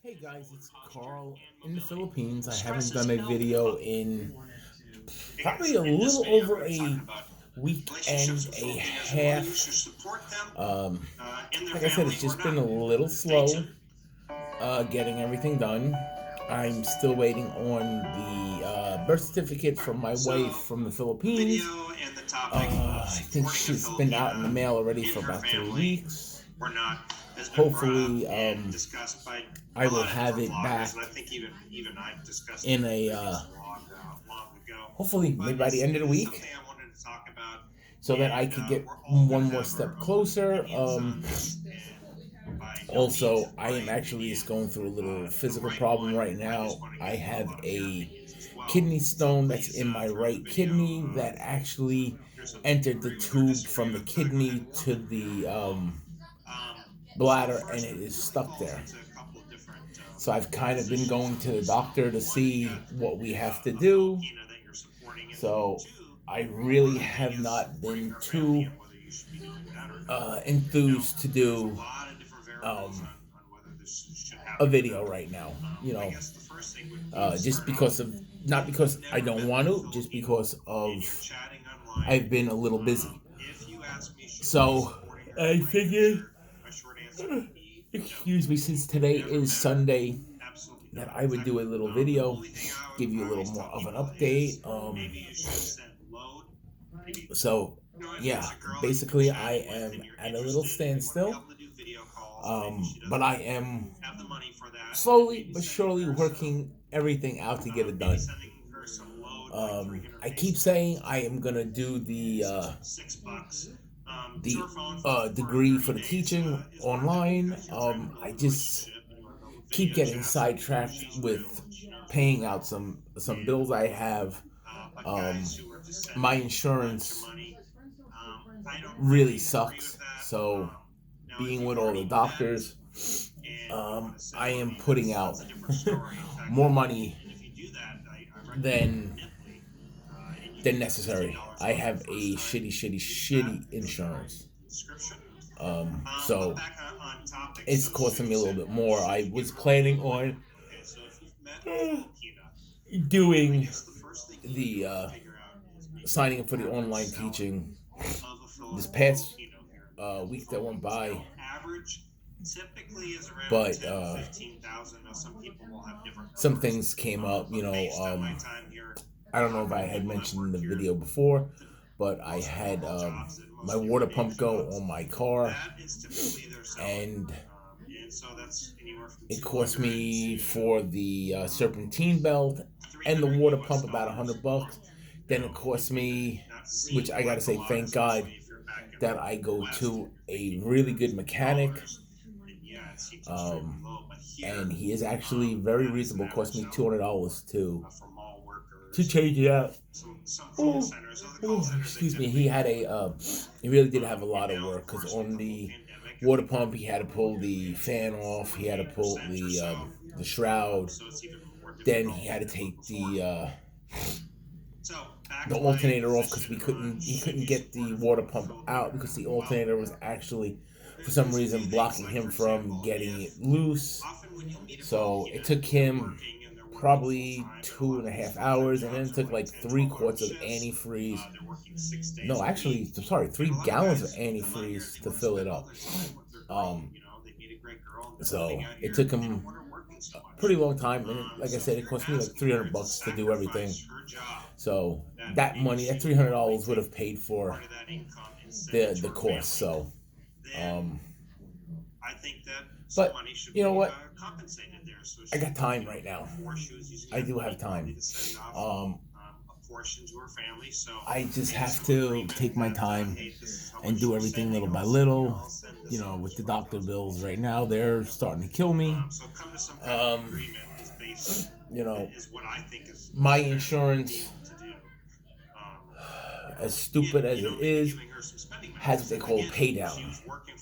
Hey guys, it's Carl in the Philippines. I haven't done a video in probably a little over a week and a half. Um, like I said, it's just been a little slow getting everything done. I'm still waiting on the birth certificate from my wife from the Philippines. I think she's been out in the mail already for about 3 weeks. Hopefully, I will have it back in a hopefully maybe by the end of the week, so that I could get one more step closer. Also, I am actually just going through a little physical problem right now. I have a kidney stone that's in my right kidney that actually entered the tube from the kidney to the bladder, and it is stuck there. So I've kind of been going to the doctor to see what we have to do. So I really have not been too enthused to do um, a video right now. Just because of, not because I don't want to, just because of I've been a little busy. So I figured, excuse me, since today is Sunday, that I would do a little video, give you a little more of an update. So yeah, basically I am at a little standstill. But I am slowly but surely working everything out to get it done. I keep saying I am gonna do the degree for the teaching online. I just keep getting sidetracked with paying out some bills I have. Um, my insurance really sucks. So being with all the doctors, I am putting out more money than than necessary. I have a shitty insurance. So it's costing me a little bit more. I was planning on doing the signing up for the online teaching this past week that went by, but some things came up. I don't know if I had mentioned in the video before, but I had my water pump go on my car, and it cost me for the serpentine belt and the water pump about $100. Then it cost me, which I gotta say, thank God that I go to a really good mechanic, um, and he is actually very reasonable. It cost me $200 to change it out. Oh, excuse me. He had he really did have a lot of work, because on the water pump he had to pull the fan off, he had to pull the shroud, then he had to take the alternator off, because he couldn't get the water pump out because the alternator was actually for some reason blocking him from getting it loose. So it took him probably 2.5 hours, and then it took like 3 quarts of antifreeze. No, actually, sorry, 3 gallons of antifreeze to fill it up. Um, so it took him a pretty long time, and like I said, it cost me like $300 to do everything. So that money, that $300 would have paid for the course. So, um, but you know what? I got time right now. I do have time. Um, I just have to take my time and do everything little by little. With the doctor bills right now, they're starting to kill me. Um, you know, my insurance, as stupid as it is, has what they call pay down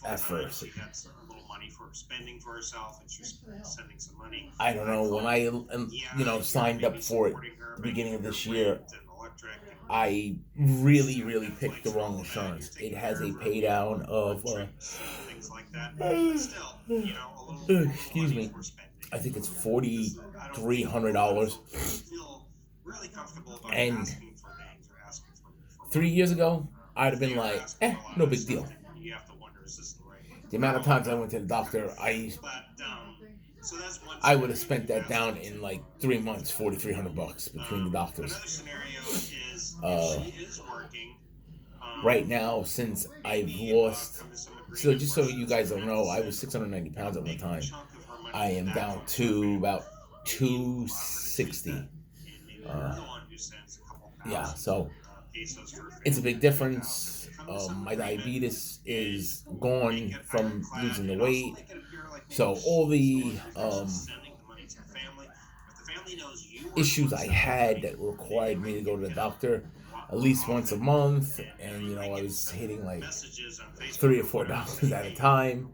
at first. I don't know, when I signed up for it at the beginning of this year, I really, really picked the wrong insurance. It has a pay down of excuse me, I think it's $4,300. And 3 years ago, I'd have been like, no big deal. The amount of times I went to the doctor, I would have spent that down in like 3 months, $4,300 between the doctors. Right now, since I've lost, so just so you guys don't know, I was 690 pounds at one time. I am down to about 260. Yeah, so it's a big difference. My diabetes is gone from losing the weight. So all the issues I had that required me to go to the doctor at least once a month, and I was hitting like 3 or 4 doctors at a time.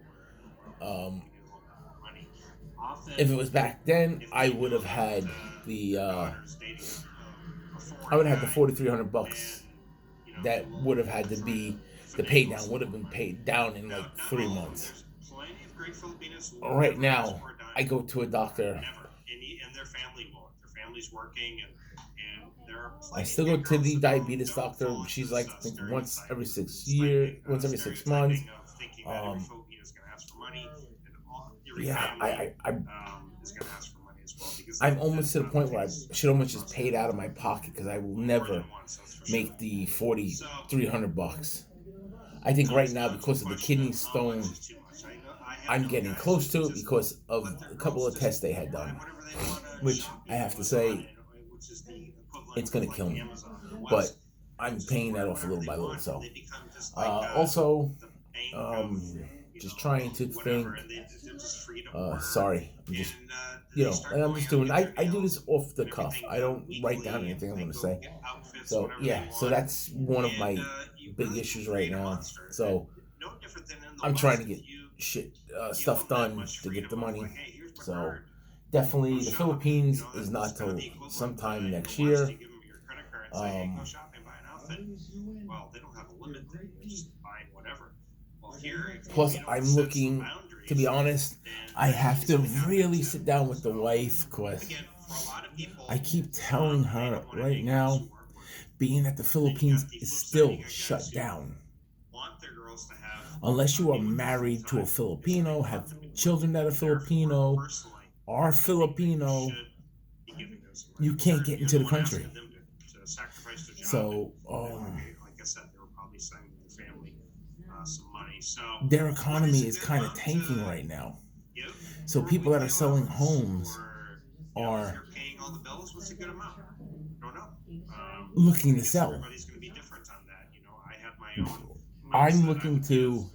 If it was back then, I would have had the $4,300 that would have had to be the pay down would have been paid down in like 3 months. Right now, I go to a doctor. I still go to the diabetes doctor. She's like, I think once every 6 months. Yeah, I'm almost to the point where I should almost just pay it out of my pocket because I will never make the $4,300. I think right now, because of the kidney stone, I'm getting close to it because of a couple of tests they had done, which I have to say, it's going to kill me. But I'm paying that off a little by little. So, also, just trying to think. Sorry, I'm just, I'm just doing. I do this off the cuff. I don't write down anything I'm going to say. So yeah, so that's one of my big issues right now. So I'm trying to get stuff done to get the money. So definitely, the Philippines is not till sometime next year. Plus, I'm looking. To be honest, I have to really sit down with the wife because I keep telling her right now, being that the Philippines is still shut down. Unless you are married to a Filipino, have children that are Filipino, are Filipino, you can't get into the country. So, their economy is kind of tanking right now. So people that are selling homes are looking to sell. I'm looking to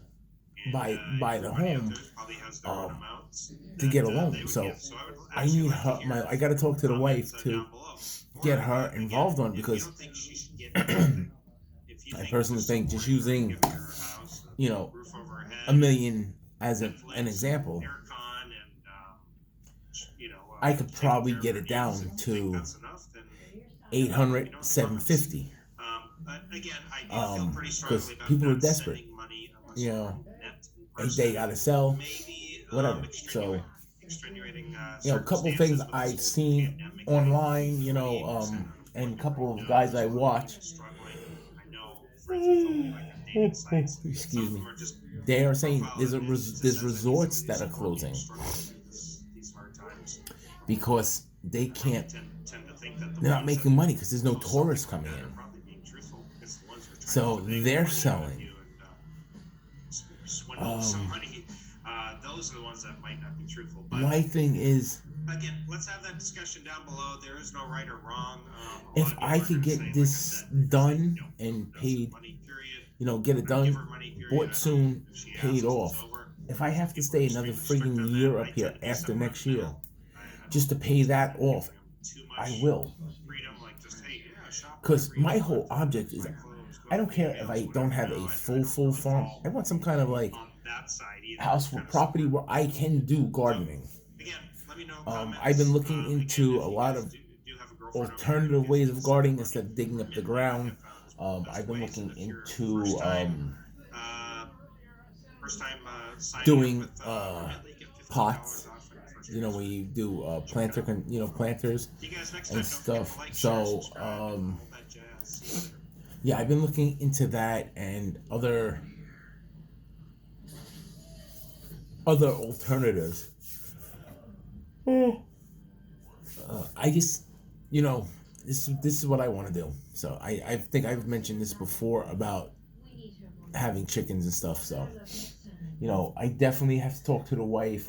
buy the home to get a loan. So I need her. I got to talk to the wife to get her involved on it because I personally think just using $1 million as an example, I could probably get it down to 800, 750. Because people are desperate. They gotta sell, whatever. So, a couple of things I've seen online, and a couple of guys I watch. Excuse me. They are saying there's resorts that are closing because they're not making money because there's no tourists coming in. So they're selling. Those are the ones that might not be truthful. But my thing is, again, let's have that discussion down below. There is no right or wrong. If I could get this done and paid, get it done, bought soon, paid off. If I have to stay another friggin' year up here after next year, just to pay that off, I will. Because my whole object is, I don't care if I don't have a full farm. I want some kind of like house for property where I can do gardening. I've been looking into a lot of alternative ways of gardening instead of digging up the ground. I've been looking into doing pots. when you do planters and stuff. So yeah, I've been looking into that and other alternatives. I just, you know, this is what I want to do. So I think I've mentioned this before about having chickens and stuff. So I definitely have to talk to the wife.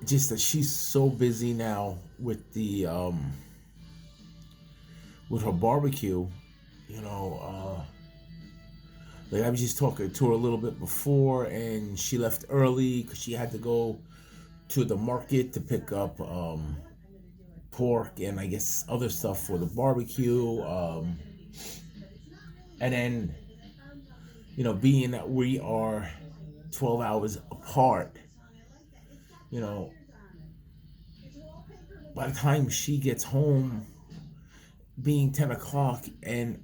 Just that she's so busy now with the with her barbecue. You know, like I was just talking to her a little bit before, and she left early because she had to go to the market to pick up pork and I guess other stuff for the barbecue. And then, being that we are 12 hours apart, you know, by the time she gets home, being 10 o'clock, and,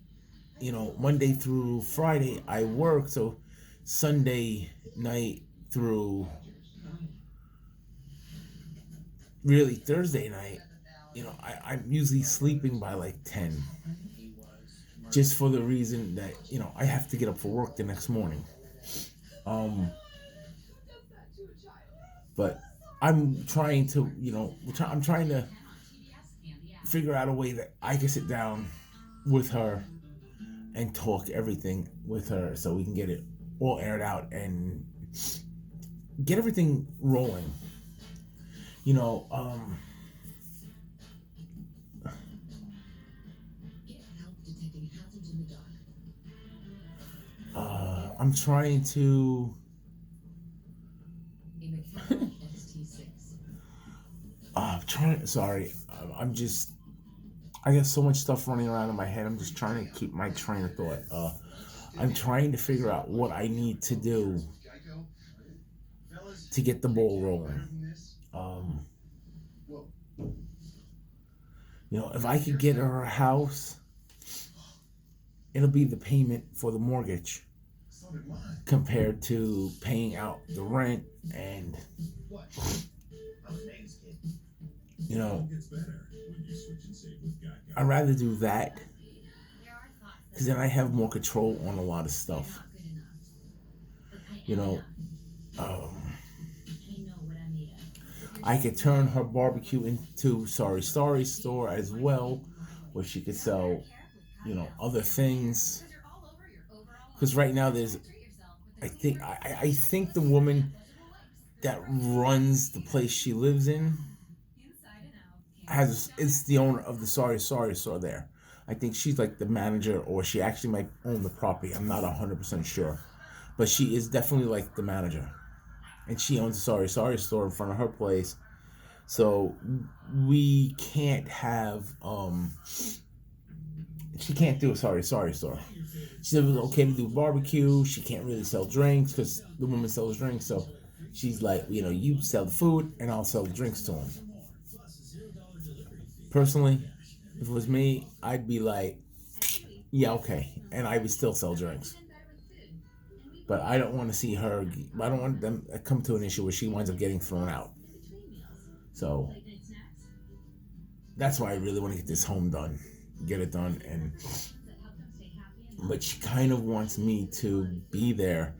Monday through Friday, I work, so Sunday night through really Thursday night, I'm usually sleeping by like 10, just for the reason that, I have to get up for work the next morning. But I'm trying to, I'm trying to figure out a way that I can sit down with her and talk everything with her so we can get it all aired out and get everything rolling. I'm trying to sorry. I got so much stuff running around in my head. I'm just trying to keep my train of thought. I'm trying to figure out what I need to do to get the ball rolling. If I could get her a house, it'll be the payment for the mortgage compared to paying out the rent and I'd rather do that because then I have more control on a lot of stuff. I could turn her barbecue into Sorry Story store as well, where she could sell, other things. Because right now I think the woman that runs the place she lives in is the owner of the Sorry store there. I think she's like the manager, or she actually might own the property. I'm not 100% sure, but she is definitely like the manager, and she owns the Sorry store in front of her place. So we can't have she can't do a Sorry store. She said it was okay to do barbecue. She can't really sell drinks because the woman sells drinks. So she's like, you sell the food and I'll sell the drinks to them. Personally, if it was me, I'd be like, yeah, okay. And I would still sell drinks. But I don't want to see her, I don't want them to come to an issue where she winds up getting thrown out. So that's why I really want to get this home done. Get it done. But she kind of wants me to be there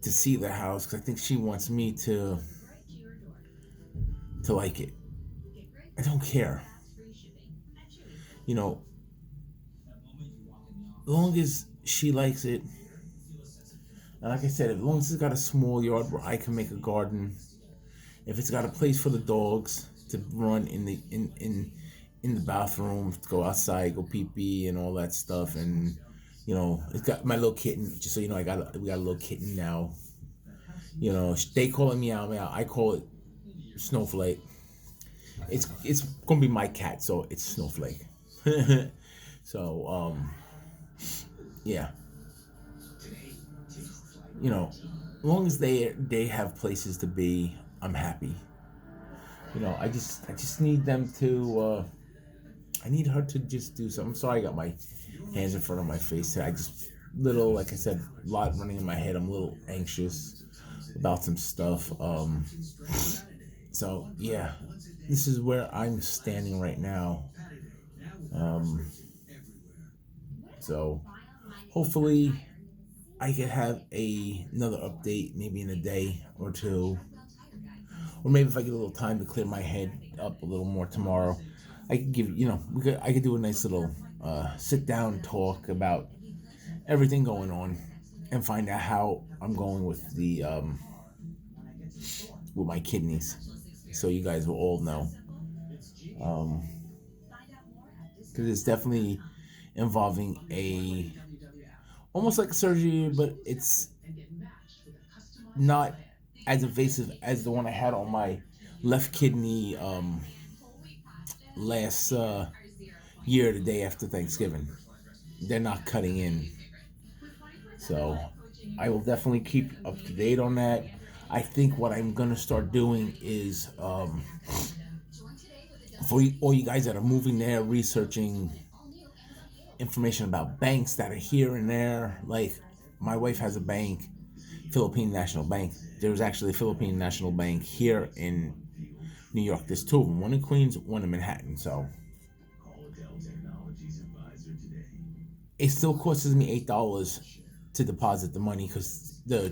to see the house because I think she wants me to like it. I don't care. As long as she likes it, and like I said, as long as it's got a small yard where I can make a garden, if it's got a place for the dogs to run in the bathroom, to go outside, go pee pee and all that stuff, and it's got my little kitten. Just so you know, we got a little kitten now. They call it Meow Meow. I call it Snowflake. It's gonna be my cat, so it's Snowflake. So yeah. As long as they have places to be, I'm happy. I just need them to. I need her to just do something. I'm sorry, I got my hands in front of my face. Like I said, a lot running in my head. I'm a little anxious about some stuff. So yeah, this is where I'm standing right now. Um, so hopefully I could have another update maybe in a day or two, or maybe if I get a little time to clear my head up a little more tomorrow, I could give I could do a nice little sit down talk about everything going on and find out how I'm going with my kidneys, so you guys will all know. Um, because it's definitely involving a almost like a surgery, but it's not as invasive as the one I had on my left kidney last year, the day after Thanksgiving. They're not cutting in, so I will definitely keep up to date on that. I think what I'm gonna start doing is for all you guys that are moving there, researching information about banks that are here and there. Like my wife has a bank, Philippine National Bank. There's actually a Philippine National Bank here in New York. There's two of them, one in Queens, one in Manhattan. So it still costs me $8 to deposit the money because I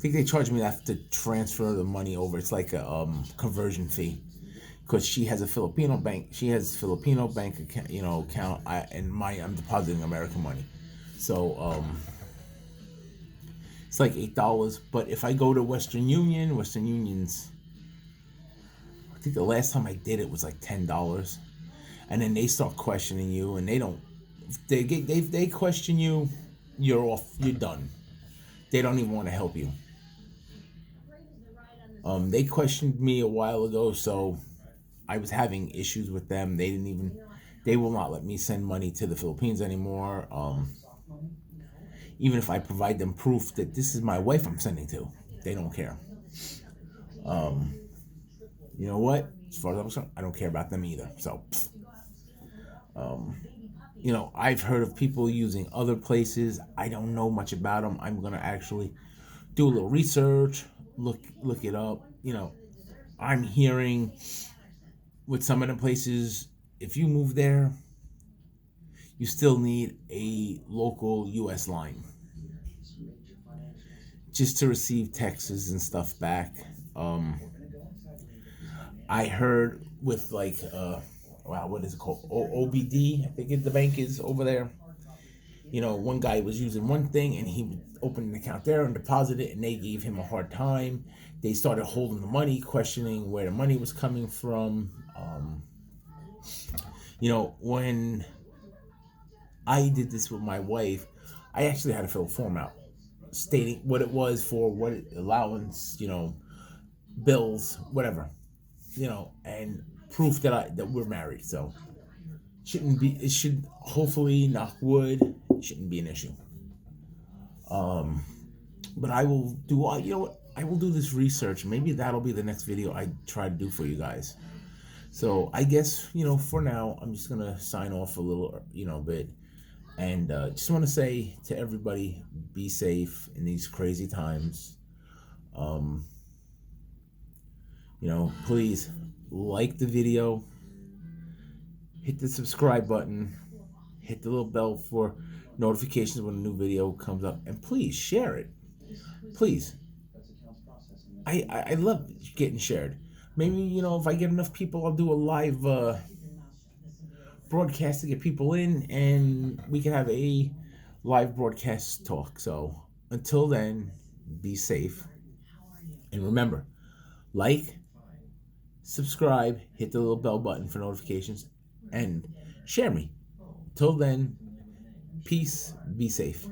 think they charge me that to transfer the money over. It's like a conversion fee because she has a Filipino bank. She has Filipino bank account. I'm depositing American money. So it's like $8. But if I go to Western Union's, I think the last time I did it was like $10. And then they start questioning you, and they question you, you're off, you're done. They don't even want to help you. They questioned me a while ago, so I was having issues with them. They will not let me send money to the Philippines anymore. Even if I provide them proof that this is my wife I'm sending to, they don't care. You know what? As far as I'm concerned, I don't care about them either. So, I've heard of people using other places. I don't know much about them. I'm gonna actually do a little research, look it up. I'm hearing with some of the places, if you move there, you still need a local U.S. line just to receive texts and stuff back. I heard with what is it called? OBD, I think the bank is over there. One guy was using one thing and he opened an account there and deposited it, and they gave him a hard time. They started holding the money, questioning where the money was coming from. When I did this with my wife, I actually had to fill a form out stating what it was for, what allowance, bills, whatever, and proof that we're married. So it should hopefully, knock wood, it shouldn't be an issue. But I will do I will do this research. Maybe that'll be the next video I try to do for you guys. So I guess, for now, I'm just gonna sign off a little, bit. And just want to say to everybody, be safe in these crazy times. Please like the video, hit the subscribe button, hit the little bell for notifications when a new video comes up, and please share it. Please. I love getting shared. Maybe, if I get enough people, I'll do a live broadcast to get people in, and we can have a live broadcast talk. So until then, be safe. And remember, like, subscribe, hit the little bell button for notifications, and share me. Till then, peace, be safe.